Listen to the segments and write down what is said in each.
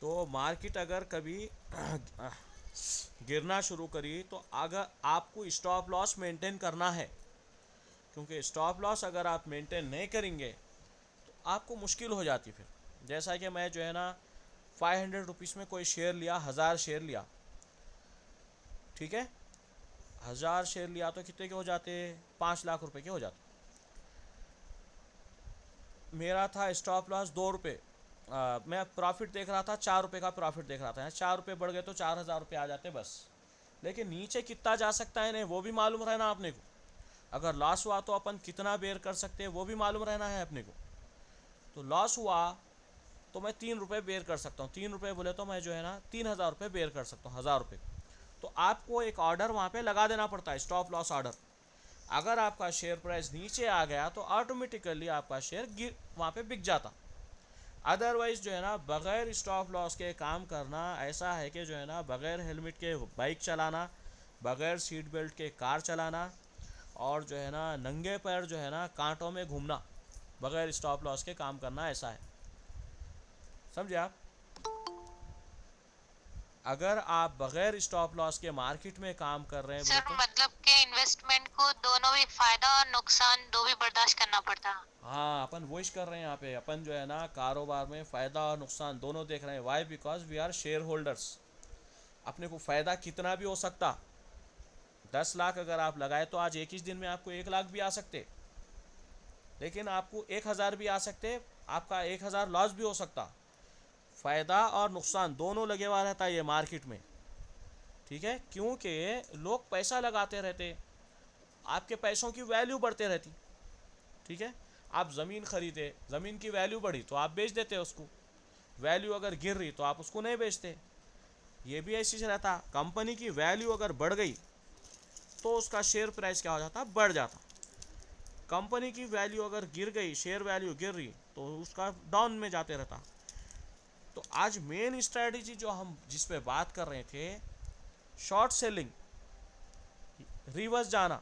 तो मार्केट अगर कभी गिरना शुरू करी तो अगर आपको स्टॉप लॉस मेंटेन करना है, क्योंकि स्टॉप लॉस अगर आप मेंटेन नहीं करेंगे तो आपको मुश्किल हो जाती फिर। जैसा कि मैं जो है ना 500 रुपीज़ में कोई शेयर लिया, 1000 शेयर लिया, ठीक है, 1000 शेयर लिया तो कितने के हो जाते, 5 लाख रुपए के हो जाते। मेरा था स्टॉप लॉस 2 रुपये, मैं प्रॉफिट देख रहा था 4 रुपये का प्रॉफिट देख रहा था, 4 रुपये बढ़ गए तो 4000 रुपये आ जाते बस। लेकिन नीचे कितना जा सकता है नहीं वो भी मालूम रहना अपने को। अगर लॉस हुआ तो अपन कितना बेयर कर सकते हैं वो भी मालूम रहना है अपने को। तो लॉस हुआ तो मैं 3 रुपये बेयर कर सकता हूँ, 3 रुपये बोले तो मैं जो है ना 3000 रुपये बेयर कर सकता हूँ, 1000 रुपये। तो आपको एक ऑर्डर वहाँ पे लगा देना पड़ता है, स्टॉप लॉस ऑर्डर। अगर आपका शेयर प्राइस नीचे आ गया तो ऑटोमेटिकली आपका शेयर गिर वहाँ पे बिक जाता। अदरवाइज जो है ना बगैर स्टॉप लॉस के काम करना ऐसा है कि जो है ना बगैर हेलमेट के बाइक चलाना, बगैर सीट बेल्ट के कार चलाना, और जो है ना नंगे पैर जो है ना कांटों में घूमना, बगैर स्टॉप लॉस के काम करना, ऐसा है। समझे आप? अगर आप बगैर स्टॉप लॉस के मार्केट में काम कर रहे हैं बोले सर तो, मतलब के इन्वेस्टमेंट को दोनों भी फायदा और नुकसान दो भी बर्दाश्त करना पड़ता है। हाँ अपन वही कर रहे हैं यहाँ पे। अपन जो है ना कारोबार में फ़ायदा और नुकसान दोनों देख रहे हैं। Why? Because we are shareholders. अपने को फ़ायदा कितना भी हो सकता, 10 लाख अगर आप लगाए तो आज एक ही दिन में आपको 1 लाख भी आ सकते, लेकिन आपको 1000 भी आ सकते, आपका 1000 लॉस भी हो सकता। फ़ायदा और नुकसान दोनों लगे हुआ रहता है ये मार्केट में, ठीक है, क्योंकि लोग पैसा लगाते रहते, आपके पैसों की वैल्यू बढ़ते रहती, ठीक है। आप ज़मीन खरीदे, ज़मीन की वैल्यू बढ़ी तो आप बेच देते उसको, वैल्यू अगर गिर रही तो आप उसको नहीं बेचते। ये भी ऐसी से रहता, कंपनी की वैल्यू अगर बढ़ गई तो उसका शेयर प्राइस क्या हो जाता, बढ़ जाता। कंपनी की वैल्यू अगर गिर गई, शेयर वैल्यू गिर रही तो उसका डाउन में जाते रहता। तो आज मेन स्ट्रेटजी जो हम जिस पे बात कर रहे थे, शॉर्ट सेलिंग, रिवर्स जाना।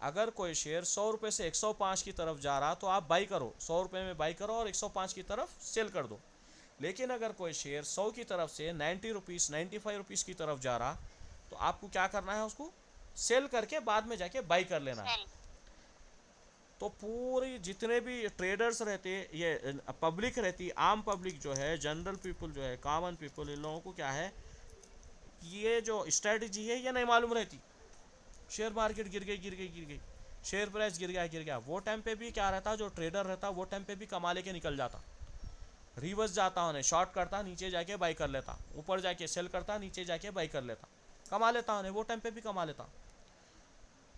अगर कोई शेयर 100 रुपये से 105 की तरफ जा रहा तो आप बाई करो, 100 रुपये में बाई करो और 105 की तरफ सेल कर दो। लेकिन अगर कोई शेयर 100 की तरफ से 90 रुपीज़ 95 रुपीज़ की तरफ जा रहा तो आपको क्या करना है, उसको सेल करके बाद में जाके बाई कर लेना है। सेल। तो पूरी जितने भी ट्रेडर्स रहते, ये पब्लिक रहती, आम पब्लिक जो है, जनरल पीपल जो है, कॉमन पीपल, इन लोगों को क्या है, ये जो स्ट्रेटजी है ये नहीं मालूम रहती। शेयर मार्केट गिर गई गिर गई गिर गई, शेयर प्राइस गिर गया गिर गया, वो टाइम पे भी क्या रहता, जो ट्रेडर रहता वो टाइम पे भी कमा लेके निकल जाता, रिवर्स जाता, उन्हें शॉर्ट करता, नीचे जाके बाई कर लेता, ऊपर जाके सेल करता, नीचे जाके बाई कर लेता, कमा लेता, उन्हें वो टाइम पे भी कमा लेता।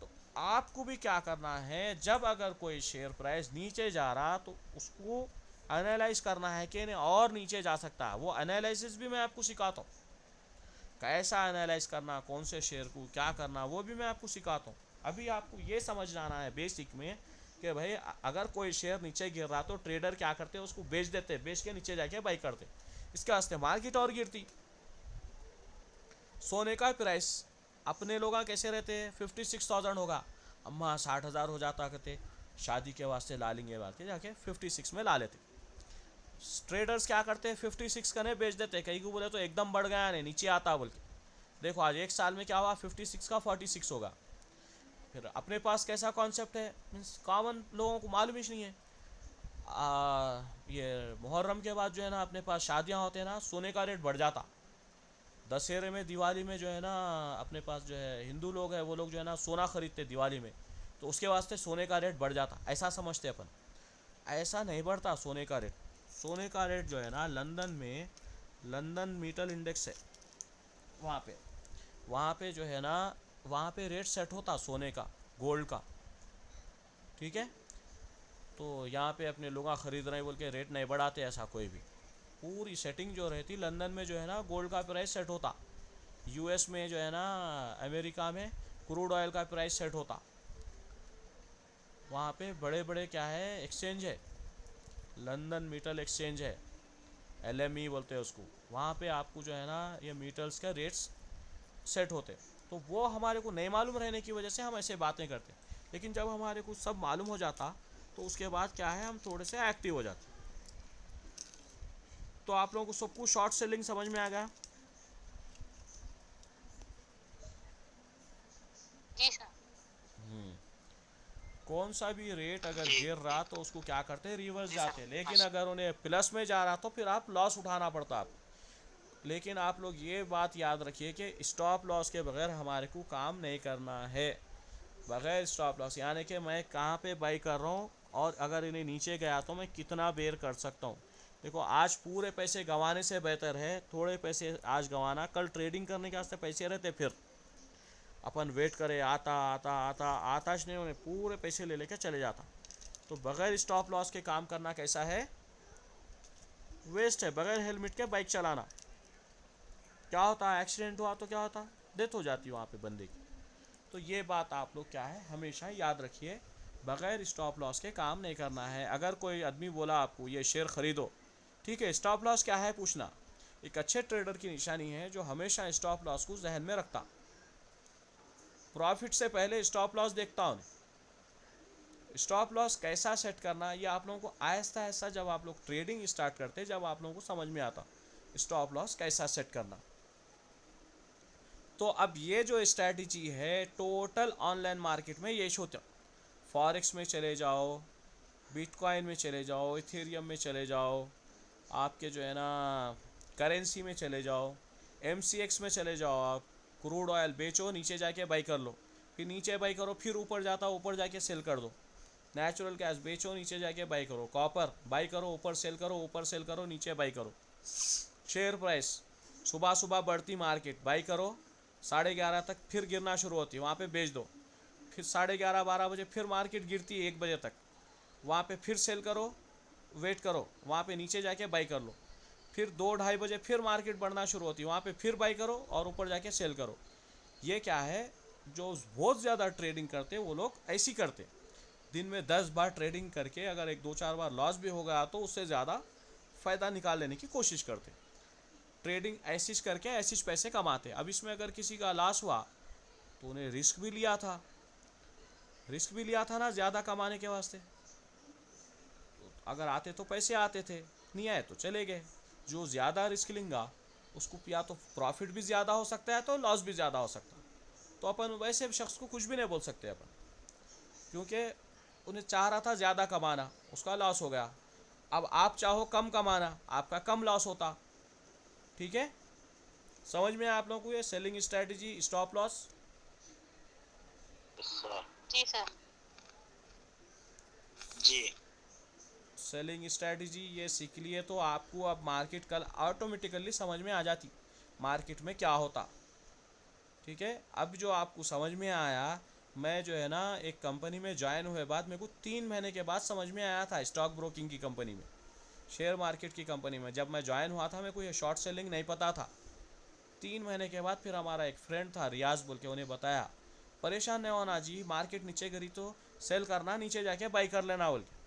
तो आपको भी क्या करना है, जब अगर कोई शेयर प्राइस नीचे जा रहा तो उसको एनालाइज करना है कि नहीं और नीचे जा सकता है। वो एनालिसिस भी मैं आपको सिखाता हूँ, कैसा एनालाइज करना, कौन से शेयर को क्या करना, वो भी मैं आपको सिखाता हूँ। अभी आपको ये समझ आना है बेसिक में कि भाई अगर कोई शेयर नीचे गिर रहा तो ट्रेडर क्या करते हैं, उसको बेच देते, बेच के नीचे जाके बाई करते, इसके वास्ते मार्केट और गिरती। सोने का प्राइस अपने लोग कैसे रहते हैं, 56,000 होगा, अम्मा 60,000 हो जाता करते, शादी के वास्ते ला लेंगे बात के, जाके 56 में ला लेते। ट्रेडर्स क्या करते हैं, 56 का नहीं बेच देते, कहीं को बोले तो एकदम बढ़ गया नहीं नीचे आता बोल के, देखो आज एक साल में क्या हुआ, 56 का 46 होगा। फिर अपने पास कैसा कॉन्सेप्ट है, मीन्स कॉमन लोगों को मालूम ही नहीं है। ये मुहर्रम के बाद जो है ना अपने पास शादियां होते हैं ना, सोने का रेट बढ़ जाता। दशहरे में, दिवाली में जो है ना अपने पास जो है हिंदू लोग हैं वो लोग जो है ना सोना खरीदते दिवाली में, तो उसके वास्ते सोने का रेट बढ़ जाता, ऐसा समझते अपन। ऐसा नहीं बढ़ता सोने का रेट। सोने का रेट जो है ना लंदन में, लंदन मीटल इंडेक्स है वहाँ पे जो है ना, वहाँ पे रेट सेट होता सोने का, गोल्ड का, ठीक है। तो यहाँ पे अपने लोग ख़रीद रहे हैं बोल के रेट नहीं बढ़ाते ऐसा कोई भी। पूरी सेटिंग जो रहती लंदन में जो है ना गोल्ड का प्राइस सेट होता, यूएस में जो है ना, अमेरिका में क्रूड ऑयल का प्राइस सेट होता। वहाँ पे बड़े बड़े क्या है एक्सचेंज है, लंदन मीटल एक्सचेंज है, एलएमई बोलते हैं उसको। वहाँ पे आपको जो है ना ये मीटल्स का रेट्स सेट होते। तो वो हमारे को नहीं मालूम रहने की वजह से हम ऐसे बातें करते, लेकिन जब हमारे को सब मालूम हो जाता तो उसके बाद क्या है, हम थोड़े से एक्टिव हो जाते। तो आप लोगों को सबको शॉर्ट सेलिंग समझ में आ गया? जी सर। कौन सा भी रेट अगर जी गिर रहा तो उसको क्या करते हैं, रिवर्स जाते हैं। लेकिन अगर उन्हें प्लस में जा रहा तो फिर आप लॉस उठाना पड़ता आप। लेकिन आप लोग ये बात याद रखिए कि स्टॉप लॉस के बगैर हमारे को काम नहीं करना है। बगैर स्टॉप लॉस यानी कि मैं कहाँ पे बाई कर रहा हूँ और अगर इन्हें नीचे गया तो मैं कितना बेर कर सकता हूँ। देखो आज पूरे पैसे गंवाने से बेहतर है थोड़े पैसे आज गंवाना, कल ट्रेडिंग करने के वास्ते पैसे रहते फिर अपन वेट करे आता आता आता आता नहीं, उन्हें पूरे पैसे ले लेके चले जाता। तो बगैर स्टॉप लॉस के काम करना कैसा है, वेस्ट है। बगैर हेलमेट के बाइक चलाना क्या होता है, एक्सीडेंट हुआ तो क्या होता, डेथ हो जाती है वहाँ पे बंदे की। तो ये बात आप लोग क्या है हमेशा याद रखिए, बगैर स्टॉप लॉस के काम नहीं करना है। अगर कोई आदमी बोला आपको ये शेयर खरीदो, ठीक है, स्टॉप लॉस क्या है पूछना, एक अच्छे ट्रेडर की निशानी है जो हमेशा स्टॉप लॉस को जहन में रखता, प्रॉफिट से पहले स्टॉप लॉस देखता हूँ। स्टॉप लॉस कैसा सेट करना ये आप लोगों को आहिस्ता आहिस्ता जब आप लोग ट्रेडिंग स्टार्ट करते जब आप लोगों को समझ में आता स्टॉप लॉस कैसा सेट करना। तो अब ये जो स्ट्रैटेजी है टोटल ऑनलाइन मार्केट में ये होता, फॉरेक्स में चले जाओ, बिटकॉइन में चले जाओ, इथेरियम में चले जाओ, आपके जो है ना करेंसी में चले जाओ, MCX में चले जाओ, आप क्रूड ऑयल बेचो नीचे जाके बाई कर लो, फिर नीचे बाई करो, फिर ऊपर जाता ऊपर जाके सेल कर दो। नेचुरल गैस बेचो नीचे जाके बाई करो, कॉपर बाई करो ऊपर सेल करो, ऊपर सेल करो नीचे बाई करो। शेयर प्राइस सुबह सुबह बढ़ती मार्केट बाई करो, 11:30 तक फिर गिरना शुरू होती है वहाँ पे बेच दो, फिर 11:30-12 बजे फिर मार्केट गिरती है 1 बजे तक, वहाँ पे फिर सेल करो, वेट करो, वहाँ पे नीचे जाके बाई कर लो, फिर 2-2:30 बजे फिर मार्केट बढ़ना शुरू होती है वहाँ पे फिर बाई करो और ऊपर जाके सेल करो। ये क्या है, जो बहुत ज़्यादा ट्रेडिंग करते वो लोग ऐसी करते, दिन में 10 बार ट्रेडिंग करके अगर 1-2-4 बार लॉस भी हो गया तो उससे ज़्यादा फ़ायदा निकाल लेने की कोशिश करते। ट्रेडिंग ऐसी करके ऐसी पैसे कमाते। अब इसमें अगर किसी का लॉस हुआ तो उन्हें रिस्क भी लिया था ना ज़्यादा कमाने के वास्ते। अगर आते तो पैसे आते थे, नहीं आए तो चले गए। जो ज़्यादा रिस्क लेंगा उसको या तो प्रॉफिट भी ज़्यादा हो सकता है तो लॉस भी ज़्यादा हो सकता है। तो अपन वैसे शख्स को कुछ भी नहीं बोल सकते अपन, क्योंकि उन्हें चाह रहा था ज़्यादा कमाना, उसका लॉस हो गया। अब आप चाहो कम कमाना, आपका कम लॉस होता। ठीक है, समझ में आप लोगों को ये selling strategy stop loss? Sir. जी सर। जी सेलिंग स्ट्रेटजी ये सीख लिए तो आपको अब मार्केट कल ऑटोमेटिकली समझ में आ जाती मार्केट में क्या होता। ठीक है, अब जो आपको समझ में आया, मैं जो है ना एक कंपनी में ज्वाइन हुए बाद मेरे को 3 महीने के बाद समझ में आया था, स्टॉक ब्रोकिंग की कंपनी में, शेयर मार्केट की कंपनी में जब मैं ज्वाइन हुआ था मेरे को ये शॉर्ट सेलिंग नहीं पता था। 3 महीने के बाद फिर हमारा एक फ्रेंड था रियाज बोल के, उन्हें बताया परेशान नहीं होना जी, मार्केट नीचे गिरी तो सेल करना, नीचे जाके बाई कर लेना बोल के।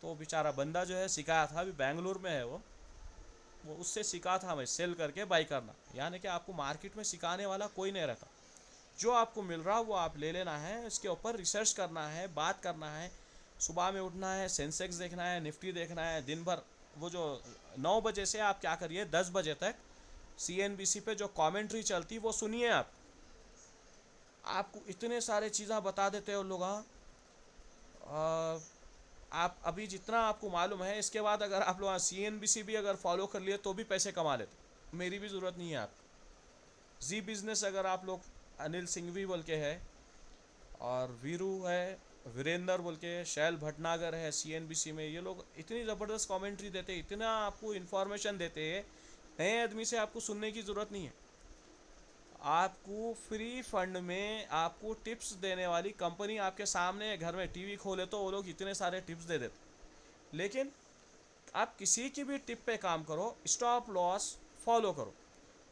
तो बेचारा बंदा जो है सिखाया था, अभी बेंगलुरु में है वो उससे सीखा था मैं सेल करके बाई करना। यानी कि आपको मार्केट में सिखाने वाला कोई नहीं रहता, जो आपको मिल रहा वो आप ले लेना है, इसके ऊपर रिसर्च करना है, बात करना है, सुबह में उठना है, सेंसेक्स देखना है, निफ्टी देखना है, दिन भर वो जो 9 बजे से आप क्या करिए 10 बजे तक CNBC पे जो कमेंट्री चलती वो सुनिए आप, आपको इतने सारे चीज़ें बता देते हैं उन लोग। आप अभी जितना आपको मालूम है इसके बाद अगर आप लोग CNBC भी अगर फॉलो कर लिए तो भी पैसे कमा लेते, मेरी भी ज़रूरत नहीं है आपको। जी बिज़नेस अगर आप लोग अनिल सिंघवी बोल के है, और वीरू है, वीरेंद्र बोल के, शैल भटनागर है CNBC में, ये लोग इतनी ज़बरदस्त कमेंट्री देते, इतना आपको इन्फॉर्मेशन देते हैं, नए आदमी से आपको सुनने की ज़रूरत नहीं है। आपको फ्री फंड में आपको टिप्स देने वाली कंपनी आपके सामने घर में टीवी खोले तो वो लोग इतने सारे टिप्स दे देते। लेकिन आप किसी की भी टिप पे काम करो, स्टॉप लॉस फॉलो करो,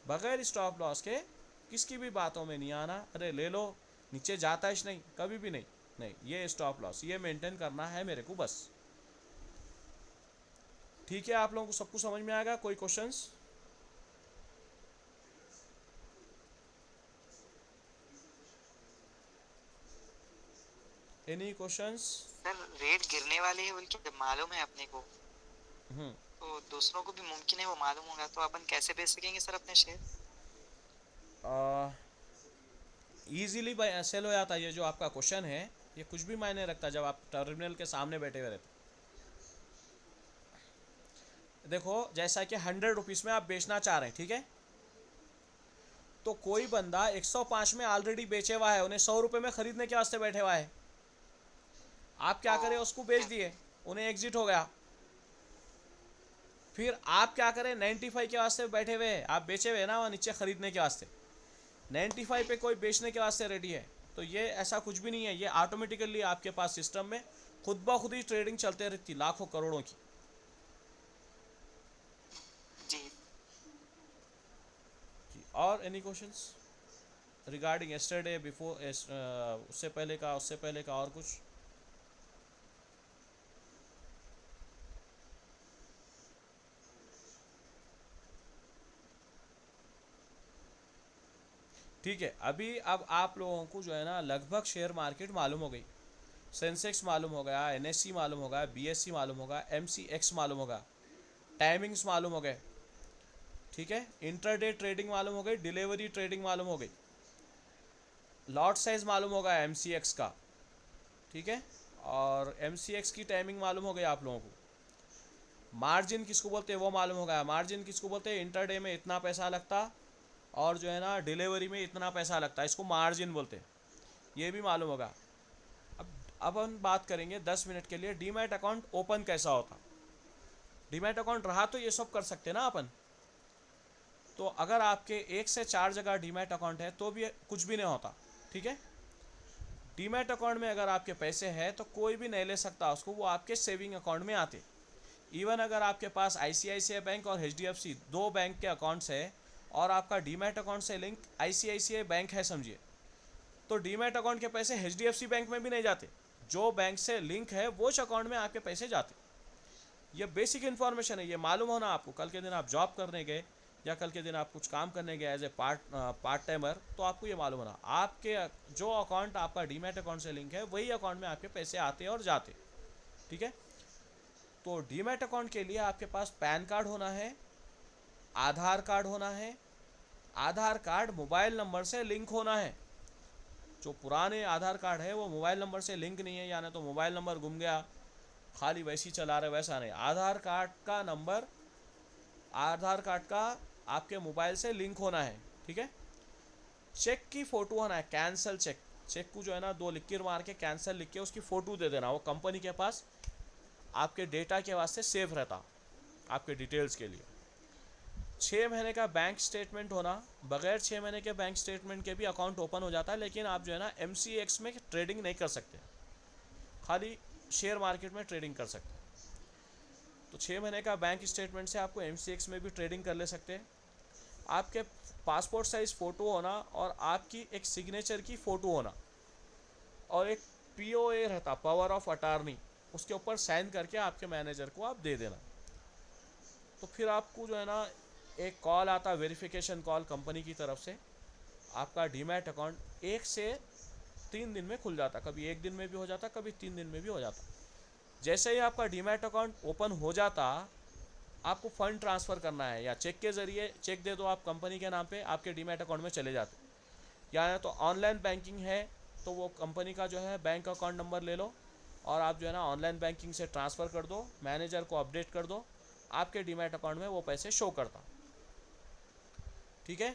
बगैर स्टॉप लॉस के किसकी भी बातों में नहीं आना, अरे ले लो नीचे जाता ही नहीं, कभी भी नहीं, नहीं ये स्टॉप लॉस ये मेंटेन करना है मेरे को बस। ठीक है, आप लोगों को सबको समझ में आएगा? कोई questions? Any questions? Sir, rate गिरने वाले हैं बोल के मालूम है अपने को। तो दूसरों को भी मुमकिन है वो मालूम होगा, तो अपन कैसे बेच सकेंगे सर अपने शेयर? ईजिली सेल हो जाता है। ये जो आपका क्वेश्चन है ये कुछ भी मायने रखता है जब आप टर्मिनल के सामने बैठे हुए रहते। देखो जैसा कि 100 रुपीज़ में आप बेचना चाह रहे हैं, ठीक है, तो कोई बंदा 105 में ऑलरेडी बेचे हुआ है, उन्हें 100 रुपये में खरीदने के वास्ते बैठे हुआ है। आप क्या करें, उसको बेच ओके। दिए, उन्हें एग्जिट हो गया। फिर आप क्या करें, 95 के वास्ते बैठे हुए हैं, आप बेचे हुए ना वहाँ नीचे खरीदने के वास्ते, 95 पे कोई बेचने के वास्ते रेडी है। तो ये ऐसा कुछ भी नहीं है, ये ऑटोमेटिकली आपके पास सिस्टम में खुद ब खुद ही ट्रेडिंग चलते रहती लाखों करोड़ों की। जी। और any questions regarding yesterday before, उससे पहले का और कुछ? ठीक है, अभी अब आप लोगों को जो है ना लगभग शेयर मार्केट मालूम हो गई। सेंसेक्स मालूम हो गया, एनएससी मालूम होगा, बीएससी मालूम होगा, एमसीएक्स मालूम होगा, टाइमिंग्स मालूम हो गए, ठीक है, इंटरडे ट्रेडिंग मालूम हो गई, डिलीवरी ट्रेडिंग मालूम हो गई, लॉट साइज मालूम होगा एमसीएक्स का, ठीक है, और एमसीएक्स की टाइमिंग मालूम हो गई आप लोगों को। मार्जिन किसको बोलते हैं वो मालूम होगा, मार्जिन किसको बोलते हैं, इंटरडे में इतना पैसा लगता और जो है ना डिलीवरी में इतना पैसा लगता है, इसको मार्जिन बोलते हैं, ये भी मालूम होगा। अब हम बात करेंगे 10 मिनट के लिए डीमैट अकाउंट ओपन कैसा होता। डीमैट अकाउंट रहा तो ये सब कर सकते ना अपन। तो अगर आपके 1 से 4 जगह डीमैट अकाउंट है तो भी कुछ भी नहीं होता, ठीक है। डीमैट अकाउंट में अगर आपके पैसे हैं तो कोई भी नहीं ले सकता उसको, वो आपके सेविंग अकाउंट में आते। इवन अगर आपके पास आईसीआईसीआई बैंक और एचडीएफसी दो बैंक के अकाउंट्स है और आपका डीमैट अकाउंट से लिंक आईसीआईसीआई बैंक है समझिए, तो डीमैट अकाउंट के पैसे एचडीएफसी बैंक में भी नहीं जाते, जो बैंक से लिंक है वो अकाउंट में आपके पैसे जाते। ये बेसिक इन्फॉर्मेशन है, ये मालूम होना आपको। कल के दिन आप जॉब करने गए या कल के दिन आप कुछ काम करने गए एज ए पार्ट टाइमर, तो आपको ये मालूम होना आपके जो अकाउंट आपका डीमैट अकाउंट से लिंक है वही अकाउंट में आपके पैसे आते और जाते, ठीक है। तो डीमैट अकाउंट के लिए आपके पास पैन कार्ड होना है, आधार कार्ड होना है, आधार कार्ड मोबाइल नंबर से लिंक होना है। जो पुराने आधार कार्ड है वो मोबाइल नंबर से लिंक नहीं है, यानी तो मोबाइल नंबर गुम गया खाली वैसे ही चला रहे, वैसा नहीं। आधार कार्ड का नंबर आधार कार्ड का आपके मोबाइल से लिंक होना है, ठीक है। चेक की फ़ोटो होना है, कैंसिल चेक, चेक को जो है ना 2 लिख के मार के कैंसिल लिख के उसकी फ़ोटो दे देना, वो कंपनी के पास आपके डेटा के वास्ते सेफ रहता आपके डिटेल्स के लिए। 6 महीने का बैंक स्टेटमेंट होना, बगैर 6 महीने के बैंक स्टेटमेंट के भी अकाउंट ओपन हो जाता है, लेकिन आप जो है ना एमसीएक्स में ट्रेडिंग नहीं कर सकते, खाली शेयर मार्केट में ट्रेडिंग कर सकते हैं। तो 6 महीने का बैंक स्टेटमेंट से आपको एमसीएक्स में भी ट्रेडिंग कर ले सकते हैं। आपके पासपोर्ट साइज़ फ़ोटो होना और आपकी एक सिग्नेचर की फ़ोटो होना और एक पीओए रहता, पावर ऑफ अटार्नी, उसके ऊपर साइन करके आपके मैनेजर को आप दे देना। तो फिर आपको जो है ना एक कॉल आता, वेरिफिकेशन कॉल कंपनी की तरफ से, आपका डीमैट अकाउंट 1 से 3 दिन में खुल जाता, कभी 1 दिन में भी हो जाता, कभी 3 दिन में भी हो जाता। जैसे ही आपका डीमैट अकाउंट ओपन हो जाता, आपको फ़ंड ट्रांसफ़र करना है या चेक के ज़रिए, चेक दे दो आप कंपनी के नाम पे, आपके डीमैट अकाउंट में चले जाते। या तो ऑनलाइन बैंकिंग है तो वो कंपनी का जो है बैंक अकाउंट नंबर ले लो और आप जो है ना ऑनलाइन बैंकिंग से ट्रांसफ़र कर दो, मैनेजर को अपडेट कर दो, आपके डीमैट अकाउंट में वो पैसे शो करता, ठीक है।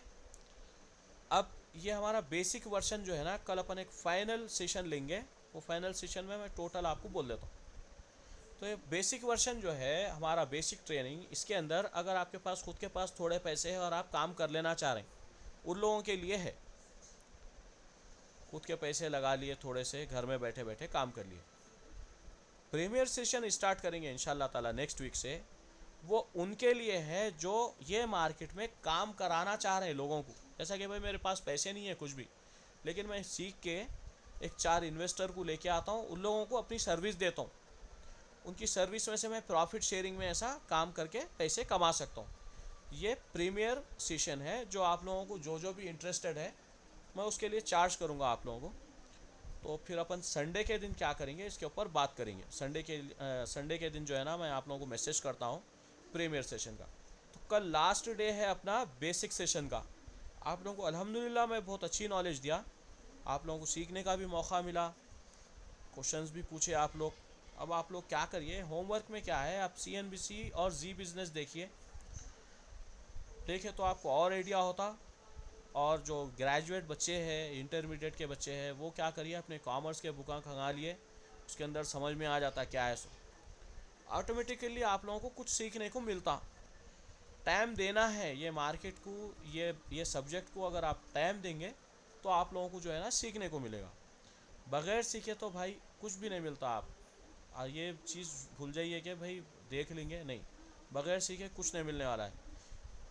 अब ये हमारा बेसिक वर्जन जो है ना, कल अपन एक फाइनल सेशन लेंगे, वो फाइनल सेशन में मैं टोटल आपको बोल देता हूँ। तो ये बेसिक वर्जन जो है हमारा बेसिक ट्रेनिंग, इसके अंदर अगर आपके पास खुद के पास थोड़े पैसे हैं और आप काम कर लेना चाह रहे हैं, उन लोगों के लिए है। खुद के पैसे लगा लिए थोड़े से, घर में बैठे बैठे काम कर लिए। प्रीमियर सेशन स्टार्ट करेंगे इंशाल्लाह ताला नेक्स्ट वीक से, वो उनके लिए है जो ये मार्केट में काम कराना चाह रहे हैं लोगों को। जैसा कि भाई मेरे पास पैसे नहीं है कुछ भी, लेकिन मैं सीख के एक 4 इन्वेस्टर को लेके आता हूँ, उन लोगों को अपनी सर्विस देता हूँ, उनकी सर्विस में से मैं प्रॉफिट शेयरिंग में ऐसा काम करके पैसे कमा सकता हूँ। ये प्रीमियर सेशन है जो आप लोगों को जो भी इंटरेस्टेड है, मैं उसके लिए चार्ज करूँगा आप लोगों को। तो फिर अपन संडे के दिन क्या करेंगे इसके ऊपर बात करेंगे। संडे के दिन जो है ना मैं आप लोगों को मैसेज करता हूँ प्रीमियर सेशन का। तो कल लास्ट डे है अपना बेसिक सेशन का। आप लोगों को अल्हम्दुलिल्लाह मैं बहुत अच्छी नॉलेज दिया, आप लोगों को सीखने का भी मौका मिला, क्वेश्चंस भी पूछे आप लोग। अब आप लोग क्या करिए, होमवर्क में क्या है, आप CNBC और जी बिज़नेस देखिए, देखे तो आपको और आइडिया होता। और जो ग्रेजुएट बच्चे हैं, इंटरमीडिएट के बच्चे हैं, वो क्या करिए, अपने कॉमर्स के बुकां खंगा लिए, उसके अंदर समझ में आ जाता क्या है। सो ऑटोमेटिकली आप लोगों को कुछ सीखने को मिलता। टाइम देना है ये मार्केट को, ये सब्जेक्ट को अगर आप टाइम देंगे तो आप लोगों को जो है ना सीखने को मिलेगा। बगैर सीखे तो भाई कुछ भी नहीं मिलता। आप ये चीज़ भूल जाइए कि भाई देख लेंगे, नहीं, बगैर सीखे कुछ नहीं मिलने वाला है।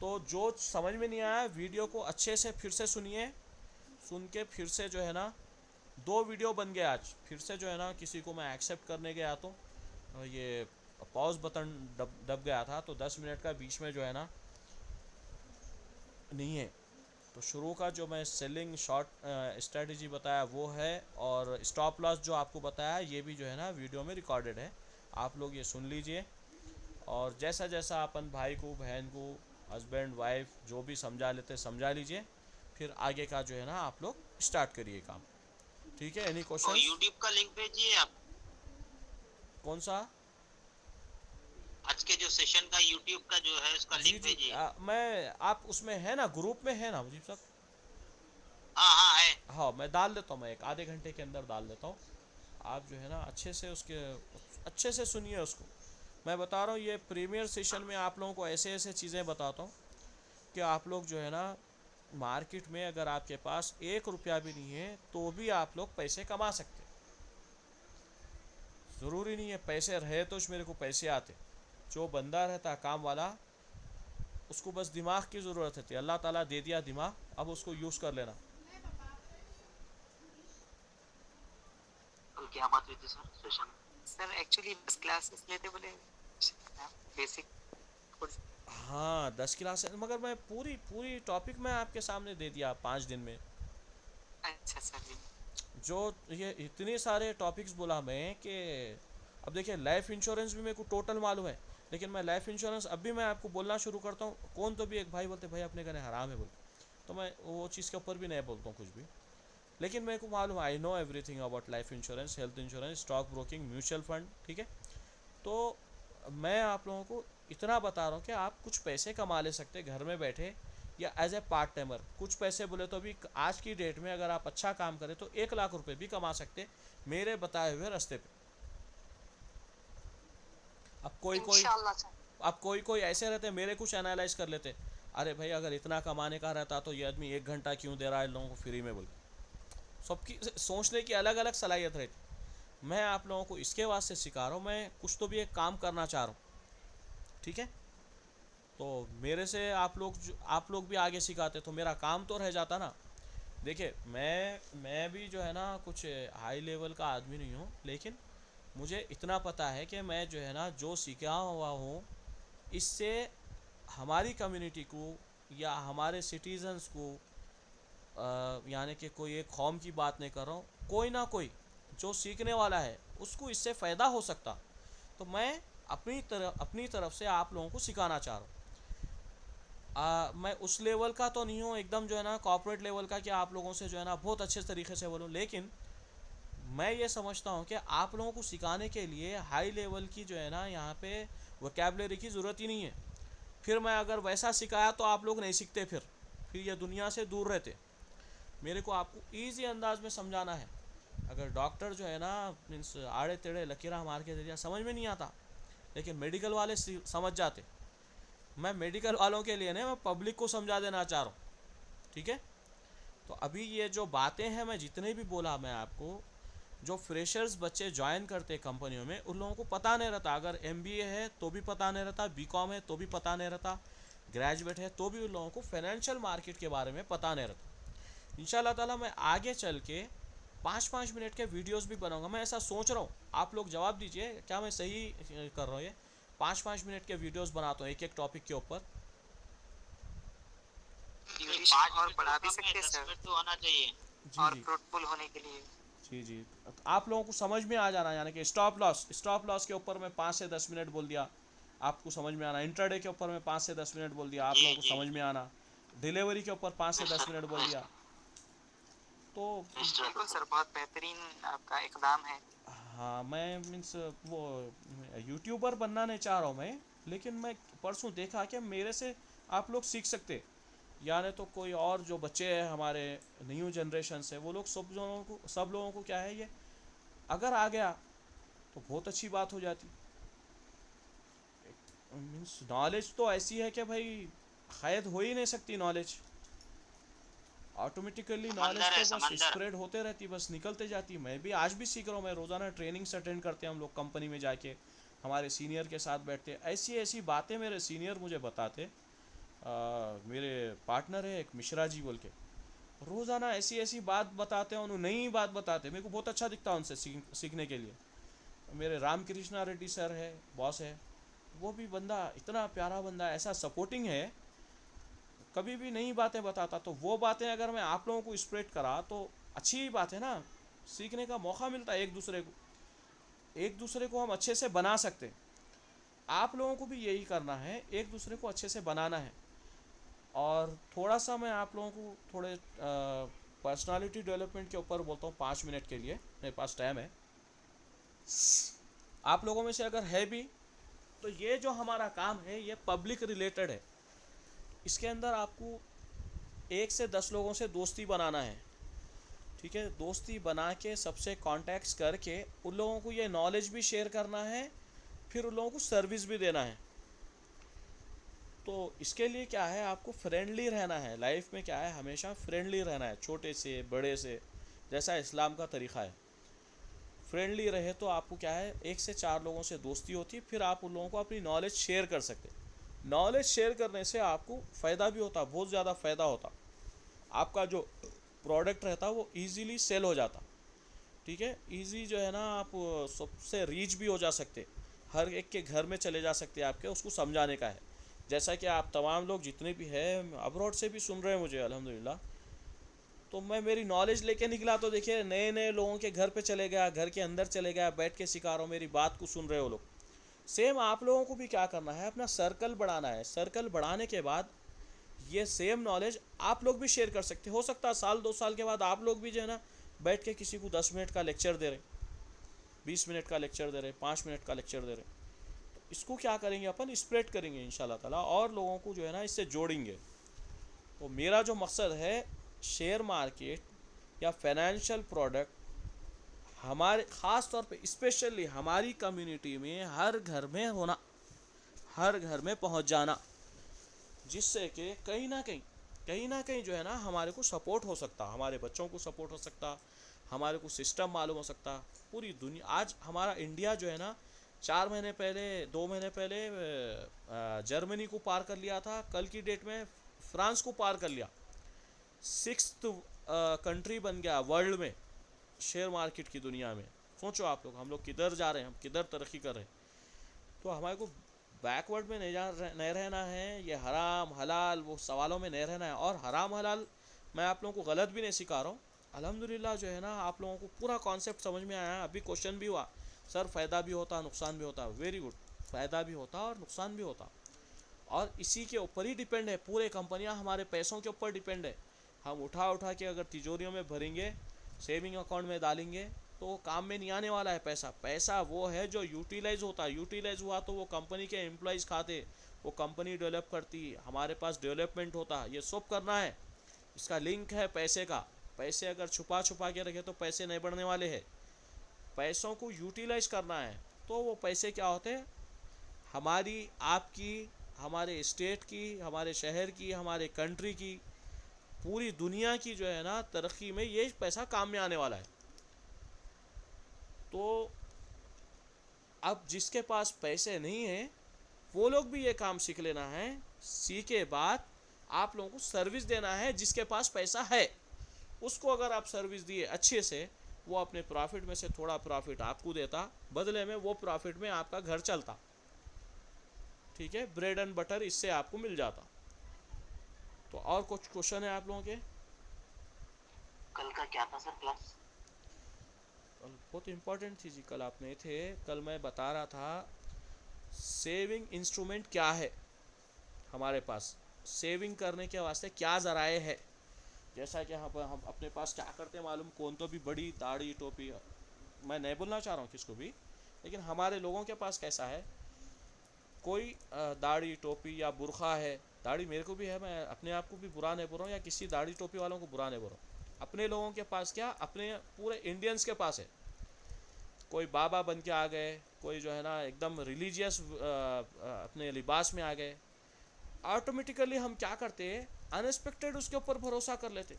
तो जो समझ में नहीं आया वीडियो को अच्छे से फिर से सुनिए, सुन के फिर से जो है ना 2 वीडियो बन गए आज। फिर से जो है ना किसी को मैं एक्सेप्ट करने गया तो ये पॉज बटन दब गया था, तो 10 मिनट का बीच में जो है ना नहीं है। तो शुरू का जो मैं सेलिंग शॉर्ट स्ट्रेटजी बताया वो है, और स्टॉप लॉस जो आपको बताया ये भी जो है ना वीडियो में रिकॉर्डेड है, आप लोग ये सुन लीजिए। और जैसा जैसा अपन भाई को, बहन को, हस्बैंड वाइफ जो भी समझा लेते समझा लीजिए, फिर आगे का जो है ना आप लोग स्टार्ट करिए काम। ठीक है, एनी और क्वेश्चन? यूट्यूब का लिंक भेजिए आप, कौन सा? आज के जो सेशन का यूट्यूब का जो है उसका जी लिंक जी, भेजिए। मैं आप उसमें है ना, ग्रुप में है ना मुझे सब? हाँ हाँ है। हाँ, मैं डाल देता हूँ, मैं एक आधे घंटे के अंदर डाल देता हूँ। आप जो है ना अच्छे से अच्छे से सुनिए उसको। मैं बता रहा हूँ ये प्रीमियर सेशन में आप लोगों को ऐसे ऐसे चीज़ें बताता हूँ कि आप लोग जो है ना मार्केट में अगर आपके पास 1 रुपया भी नहीं है तो भी आप लोग पैसे कमा सकते। ज़रूरी नहीं है पैसे रहे तो मेरे को पैसे आते। जो बंदा रहता काम वाला, उसको बस दिमाग की ज़रूरत है, अल्लाह ताला दे दिया दिमाग, अब उसको यूज़ कर लेना। तो क्या बात हुई थी सर सेशन में? सर एक्चुअली 10 क्लासेस लेते बोले, बेसिक। हाँ 10 क्लास, मगर मैं पूरी टॉपिक में आपके सामने दे दिया 5 दिन में। अच्छा सर जी। जो ये इतने सारे टॉपिक्स बोला मैं कि अब देखिए लाइफ इंश्योरेंस भी मेरे को टोटल मालूम है, लेकिन मैं लाइफ इंश्योरेंस अब भी मैं आपको बोलना शुरू करता हूँ, कौन तो भी एक भाई बोलते भाई अपने कहने हराम है बोल, तो मैं वो चीज़ के ऊपर भी नहीं बोलता हूँ कुछ भी। लेकिन मेरे को मालूम, I know everything about life insurance, health insurance, stock broking, mutual fund. ठीक है, तो मैं आप लोगों को इतना बता रहा हूँ कि आप कुछ पैसे कमा ले सकते घर में बैठे, या एज ए पार्ट टाइमर। कुछ पैसे बोले तो भी आज की डेट में अगर आप अच्छा काम करें तो 1 लाख रुपए भी कमा सकते मेरे बताए हुए रास्ते पे। अब इंशाल्लाह सर। कोई ऐसे रहते मेरे कुछ एनालाइज कर लेते, अरे भाई अगर इतना कमाने का रहता तो ये आदमी 1 घंटा क्यों दे रहा है लोगों को फ्री में बोल। सबकी सोचने की अलग अलग सलाहियत रहती। मैं आप लोगों को इसके वास्ते सिखा रहा हूँ, मैं कुछ तो भी एक काम करना चाह रहा हूँ। ठीक है, तो मेरे से आप लोग भी आगे सिखाते तो मेरा काम तो रह जाता ना। देखिए मैं भी जो है ना कुछ हाई लेवल का आदमी नहीं हूँ, लेकिन मुझे इतना पता है कि मैं जो है ना जो सीखा हुआ हूँ इससे हमारी कम्युनिटी को या हमारे सिटीजन्स को, यानी कि कोई एक कौम की बात नहीं कर रहा हूँ, कोई ना कोई जो सीखने वाला है उसको इससे फ़ायदा हो सकता। तो मैं अपनी तरफ से आप लोगों को सिखाना चाह रहा हूँ। मैं उस लेवल का तो नहीं हूँ एकदम जो है ना कॉर्पोरेट लेवल का कि आप लोगों से जो है ना बहुत अच्छे तरीके से बोलूँ, लेकिन मैं ये समझता हूँ कि आप लोगों को सिखाने के लिए हाई लेवल की जो है ना यहाँ पे वोकैबुलरी की ज़रूरत ही नहीं है। फिर मैं अगर वैसा सिखाया तो आप लोग नहीं सीखते, फिर ये दुनिया से दूर रहते। मेरे को आपको ईजी अंदाज में समझाना है। अगर डॉक्टर जो है ना मीन्स आड़े टेढ़े लकीरा मार के दे दिया समझ में नहीं आता, लेकिन मेडिकल वाले समझ जाते। मैं मेडिकल वालों के लिए नहीं, मैं पब्लिक को समझा देना चाह रहा हूँ। ठीक है, तो अभी ये जो बातें हैं मैं जितने भी बोला मैं आपको, जो फ्रेशर्स बच्चे ज्वाइन करते कंपनियों में उन लोगों को पता नहीं रहता। अगर MBA है तो भी पता नहीं रहता, BCom है तो भी पता नहीं रहता, ग्रेजुएट है तो भी उन लोगों को फाइनेंशियल मार्केट के बारे में पता नहीं रहता। इंशाल्लाह ताला मैं आगे चल के 5-5 मिनट के वीडियोस भी बनाऊंगा। मैं ऐसा सोच रहा हूँ, आप लोग जवाब दीजिए क्या मैं सही कर रहा हूँ? ये 5-5 मिनट के वीडियोस बनाता हूँ एक एक टॉपिक के ऊपर। ड्यूरेशन और बढ़ा भी सकते हैं सर, तो आना चाहिए और फ्रूटफुल होने के लिए। जी आप लोगों को समझ में आ जाना, यानी कि स्टॉप लॉस के ऊपर मैं 5 से 10 मिनट बोल दिया। आपको समझ में आना, इंट्राडे के ऊपर मैं 5 से 10 मिनट बोल दिया, आप जी लोगों को जी समझ में आना, डिलीवरी के ऊपर 5 से 10 मिनट बोल दिया, तो बिल्कुल सर, बहुत बेहतरीन आपका इकदाम है। हाँ मैं मीन्स वो यूट्यूबर बनना नहीं चाह रहा हूँ मैं, लेकिन मैं परसों देखा कि मेरे से आप लोग सीख सकते, यानी तो कोई और जो बच्चे हैं हमारे न्यू जनरेशन से, वो लोग सब लोगों को क्या है, ये अगर आ गया तो बहुत अच्छी बात हो जाती। मीन्स नॉलेज तो ऐसी है कि भाई कैद हो ही नहीं सकती, नॉलेज ऑटोमेटिकली नॉलेज समंदर तो है बस समंदर। स्प्रेड होते रहती, बस निकलते जाती। मैं भी आज भी सीख रहा हूँ, मैं रोज़ाना ट्रेनिंग्स अटेंड करते हैं हम लोग कंपनी में जाके, हमारे सीनियर के साथ बैठते, ऐसी ऐसी बातें मेरे सीनियर मुझे बताते। मेरे पार्टनर है एक मिश्रा जी बोल के, रोज़ाना ऐसी ऐसी बात बताते हैं, उन्हें नई बात बताते, मेरे को बहुत अच्छा दिखता है उनसे सीखने के लिए। मेरे रामकृष्णा रेड्डी सर है, बॉस है, वो भी बंदा इतना प्यारा बंदा है, ऐसा सपोर्टिंग है, कभी भी नई बातें बताता। तो वो बातें अगर मैं आप लोगों को स्प्रेड करा तो अच्छी ही बात है ना, सीखने का मौका मिलता है एक दूसरे को, एक दूसरे को हम अच्छे से बना सकते हैं। आप लोगों को भी यही करना है, एक दूसरे को अच्छे से बनाना है। और थोड़ा सा मैं आप लोगों को थोड़े पर्सनालिटी डेवलपमेंट के ऊपर बोलता हूँ 5 मिनट के लिए, मेरे पास टाइम है। आप लोगों में से अगर है भी, तो ये जो हमारा काम है ये पब्लिक रिलेटेड है। इसके अंदर आपको 1 से 10 लोगों से दोस्ती बनाना है, ठीक है, दोस्ती बना के सबसे कॉन्टैक्ट्स करके उन लोगों को ये नॉलेज भी शेयर करना है, फिर उन लोगों को सर्विस भी देना है। तो इसके लिए क्या है, आपको फ्रेंडली रहना है, लाइफ में क्या है, हमेशा फ्रेंडली रहना है, छोटे से बड़े से, जैसा इस्लाम का तरीक़ा है। फ्रेंडली रहे तो आपको क्या है, 1 से 4 लोगों से दोस्ती होती है, फिर आप उन लोगों को अपनी नॉलेज शेयर कर सकते। नॉलेज शेयर करने से आपको फ़ायदा भी होता, बहुत ज़्यादा फ़ायदा होता, आपका जो प्रोडक्ट रहता वो इजीली सेल हो जाता, ठीक है, इजी जो है ना, आप सबसे रीच भी हो जा सकते, हर एक के घर में चले जा सकते, आपके उसको समझाने का है। जैसा कि आप तमाम लोग जितने भी हैं अब्रॉड से भी सुन रहे हैं मुझे अल्हम्दुलिल्लाह, तो मैं मेरी नॉलेज लेके निकला तो देखिए नए नए लोगों के घर पे चले गया, घर के अंदर चले गया, बैठ के सिखा रहा हूँ, मेरी बात को सुन रहे हो लोग। सेम आप लोगों को भी क्या करना है, अपना सर्कल बढ़ाना है। सर्कल बढ़ाने के बाद ये सेम नॉलेज आप लोग भी शेयर कर सकते। हो सकता है साल 2 साल के बाद आप लोग भी जो है ना बैठ के किसी को 10 मिनट का लेक्चर दे रहे, 20 मिनट का लेक्चर दे रहे, 5 मिनट का लेक्चर दे रहे, तो इसको क्या करेंगे अपन, स्प्रेड करेंगे इंशाल्लाह ताला, और लोगों को जो है ना इससे जोड़ेंगे। तो मेरा जो मकसद है, शेयर मार्केट या फाइनेंशियल प्रोडक्ट हमारे ख़ास तौर पे स्पेशली हमारी कम्युनिटी में हर घर में होना, हर घर में पहुंच जाना, जिससे कि कहीं ना कहीं जो है ना हमारे को सपोर्ट हो सकता, हमारे बच्चों को सपोर्ट हो सकता, हमारे को सिस्टम मालूम हो सकता। पूरी दुनिया, आज हमारा इंडिया जो है ना 4 महीने पहले, 2 महीने पहले जर्मनी को पार कर लिया था, कल की डेट में फ्रांस को पार कर लिया, 6th कंट्री बन गया वर्ल्ड में शेयर मार्केट की दुनिया में। सोचो आप लोग, हम लोग किधर जा रहे हैं, हम किधर तरक्की कर रहे हैं। तो हमारे को बैकवर्ड में नहीं रहना है, ये हराम हलाल वो सवालों में नहीं रहना है। और हराम हलाल मैं आप लोगों को गलत भी नहीं सिखा रहा हूँ, अल्हम्दुलिल्लाह जो है ना आप लोगों को पूरा कॉन्सेप्ट समझ में आया। अभी क्वेश्चन भी हुआ, सर फ़ायदा भी होता नुकसान भी होता, वेरी गुड, फ़ायदा भी होता और नुकसान भी होता, और इसी के ऊपर ही डिपेंड है, पूरे कंपनियां हमारे पैसों के ऊपर डिपेंड है। हम उठा के अगर तिजोरियों में भरेंगे, सेविंग अकाउंट में डालेंगे, तो काम में नहीं आने वाला है पैसा। पैसा वो है जो यूटिलाइज होता है, यूटिलाइज हुआ तो वो कंपनी के एम्प्लॉयज़ खाते, वो कंपनी डेवलप करती, हमारे पास डेवलपमेंट होता, ये सब करना है। इसका लिंक है पैसे का। पैसे अगर छुपा के रखे तो पैसे नहीं बढ़ने वाले हैं। पैसों को यूटिलाइज करना है, तो वो पैसे क्या होते हैं, हमारी, आपकी, हमारे स्टेट की, हमारे शहर की, हमारे कंट्री की, पूरी दुनिया की जो है ना तरक्की में ये पैसा काम में आने वाला है। तो अब जिसके पास पैसे नहीं हैं वो लोग भी ये काम सीख लेना है। सीखे बाद आप लोगों को सर्विस देना है, जिसके पास पैसा है उसको अगर आप सर्विस दिए अच्छे से, वो अपने प्रॉफिट में से थोड़ा प्रॉफिट आपको देता, बदले में वो प्रॉफिट में आपका घर चलता, ठीक है, ब्रेड एंड बटर इससे आपको मिल जाता। तो और कुछ क्वेश्चन है आप लोगों के? कल का क्या था सर क्लास? कल बहुत इम्पोर्टेंट थी जी, कल आप नहीं थे, कल मैं बता रहा था सेविंग इंस्ट्रूमेंट क्या है हमारे पास, सेविंग करने के वास्ते क्या ज़राए है। जैसा कि हम अपने पास क्या करते हैं मालूम, कौन तो भी बड़ी दाढ़ी टोपी, मैं नहीं बोलना चाह रहा हूँ किसको भी, लेकिन हमारे लोगों के पास कैसा है, कोई दाढ़ी टोपी या बुरखा है, दाढ़ी मेरे को भी है, मैं अपने आप को भी बुरा नहीं बोल रहा हूँ या किसी दाढ़ी टोपी वालों को बुरा नहीं बोल रहा हूँ। अपने लोगों के पास क्या, अपने पूरे इंडियंस के पास है, कोई बाबा बन के आ गए, कोई जो है ना एकदम रिलीजियस अपने लिबास में आ गए। ऑटोमेटिकली हम क्या करते हैं, अनएक्सपेक्टेड उसके ऊपर भरोसा कर लेते,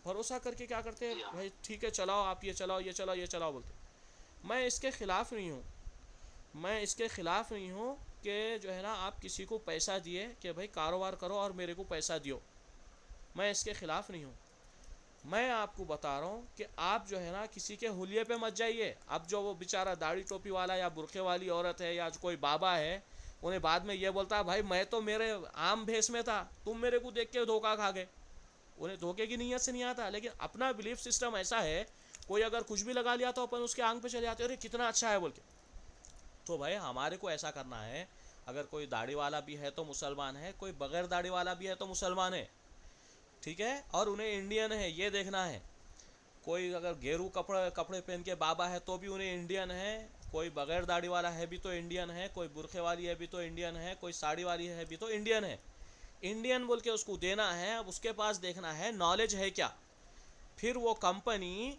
भरोसा करके क्या करते हैं, भाई ठीक है चलाओ, आप ये चलाओ ये चलाओ ये चलाओ बोलते। मैं इसके ख़िलाफ़ नहीं हूँ, मैं इसके ख़िलाफ़ नहीं हूँ कि जो है ना आप किसी को पैसा दिए कि भाई कारोबार करो और मेरे को पैसा दियो, मैं इसके ख़िलाफ़ नहीं हूँ। मैं आपको बता रहा हूँ कि आप जो है ना किसी के हुलिये पे मत जाइए। अब जो वो बेचारा दाढ़ी टोपी वाला या बुरखे वाली औरत है या कोई बाबा है, उन्हें बाद में ये बोलता है भाई मैं तो मेरे आम भेस में था, तुम मेरे को देख के धोखा खा गए। उन्हें धोखे की नीयत से नहीं आता, लेकिन अपना बिलीफ सिस्टम ऐसा है, कोई अगर कुछ भी लगा लिया तो अपन उसके आंख पे चले जाते हैं, अरे कितना अच्छा है बोल के। तो भाई हमारे को ऐसा करना है, अगर कोई दाढ़ी वाला भी है तो मुसलमान है, कोई बगैर दाढ़ी वाला भी है तो मुसलमान है, ठीक है, और उन्हें इंडियन है ये देखना है। कोई अगर गेरू कपड़े कपड़े पहन के बाबा है तो भी उन्हें इंडियन है, कोई बगैर दाढ़ी वाला है भी तो इंडियन है, कोई बुरखे वाली है भी तो इंडियन है, कोई साड़ी वाली है भी तो इंडियन है। इंडियन बोल के उसको देना है। अब उसके पास देखना है नॉलेज है क्या, फिर वो कंपनी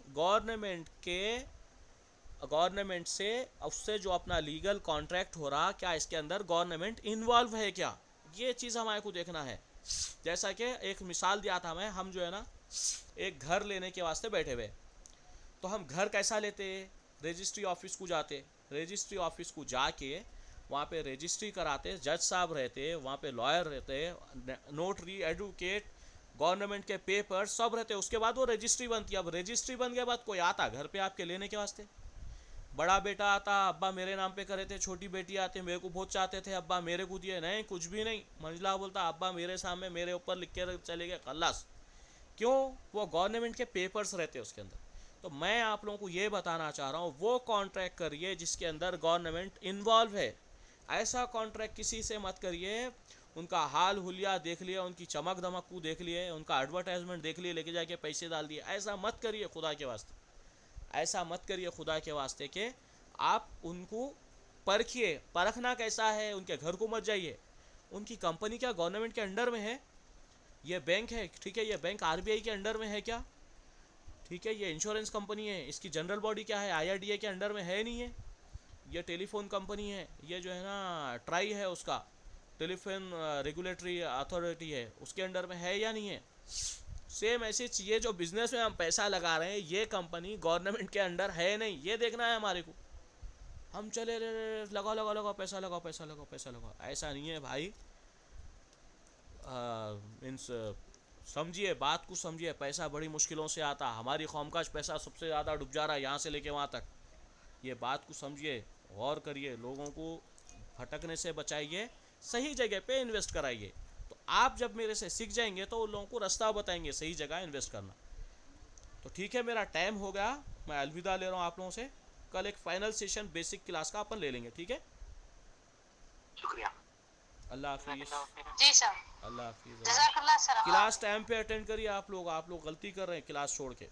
गवर्नमेंट से उससे जो अपना लीगल कॉन्ट्रैक्ट हो रहा, क्या इसके अंदर गवर्नमेंट इन्वॉल्व है क्या, ये चीज़ हमारे को देखना है। जैसा कि एक मिसाल दिया था मैं, हम जो है ना एक घर लेने के वास्ते बैठे हुए, तो हम घर कैसा लेते, रजिस्ट्री ऑफिस को जाते, रजिस्ट्री ऑफिस को जाके वहाँ पे रजिस्ट्री कराते, जज साहब रहते वहाँ पे, लॉयर रहते, नोटरी, एडवोकेट, गवर्नमेंट के पेपर सब रहते, उसके बाद वो रजिस्ट्री बनती है। अब रजिस्ट्री बन के बाद कोई आता घर पे आपके लेने के वास्ते, बड़ा बेटा आता, अब्बा मेरे नाम पे करे थे, छोटी बेटी आते मेरे को बहुत चाहते थे, अब्बा मेरे को दिए, नहीं कुछ भी नहीं, मंझला बोलता अब्बा मेरे सामने मेरे ऊपर लिख के चले गए खल्लास। क्यों, वो गवर्नमेंट के पेपर्स रहते उसके अंदर। तो मैं आप लोगों को ये बताना चाह रहा हूँ, वो कॉन्ट्रैक्ट करिए जिसके अंदर गवर्नमेंट इन्वॉल्व है। ऐसा कॉन्ट्रैक्ट किसी से मत करिए, उनका हाल हुलिया देख लिया, उनकी चमक धमक को देख लिए, उनका एडवर्टाइजमेंट देख लिए, लेके जाके पैसे डाल दिए, ऐसा मत करिए खुदा के वास्ते, ऐसा मत करिए खुदा के वास्ते के आप उनको परखिए। परखना कैसा है, उनके घर को मत जाइए, उनकी कंपनी क्या गवर्नमेंट के अंडर में है, ये बैंक है, ठीक है, ये बैंक आरबीआई के अंडर में है क्या, ठीक है, ये इंश्योरेंस कंपनी है, इसकी जनरल बॉडी क्या है, आईआरडीए के अंडर में है नहीं है, ये टेलीफोन कंपनी है, ये जो है ना ट्राई है उसका टेलीफोन रेगुलेटरी अथॉरिटी है, उसके अंडर में है या नहीं है। सेम ऐसी चीज़ें जो बिजनेस में हम पैसा लगा रहे हैं, ये कंपनी गवर्नमेंट के अंडर है नहीं, ये देखना है हमारे को। हम चले लगाओ लगाओ लगाओ पैसा लगाओ पैसा लगाओ पैसा लगाओ, ऐसा नहीं है भाई। मीन्स समझिए, बात को समझिए, पैसा बड़ी मुश्किलों से आता, हमारी कौम का पैसा सबसे ज़्यादा डूब जा रहा है यहाँ से लेके वहाँ तक। ये बात को समझिए, गौर करिए, लोगों को भटकने से बचाइए, सही जगह पे इन्वेस्ट कराइए। तो आप जब मेरे से सीख जाएंगे तो उन लोगों को रास्ता बताएंगे सही जगह इन्वेस्ट करना। तो ठीक है, मेरा टाइम हो गया, मैं अलविदा ले रहा हूँ आप लोगों से। कल एक फाइनल सेशन बेसिक क्लास का अपन ले लेंगे, ठीक है। शुक्रिया। अल्लाह हाफिज़। जी सर, अल्लाह हाफिज़। जज़ाकल्लाह सर। क्लास टाइम पे अटेंड करिए आप लोग गलती कर रहे हैं क्लास छोड़ के।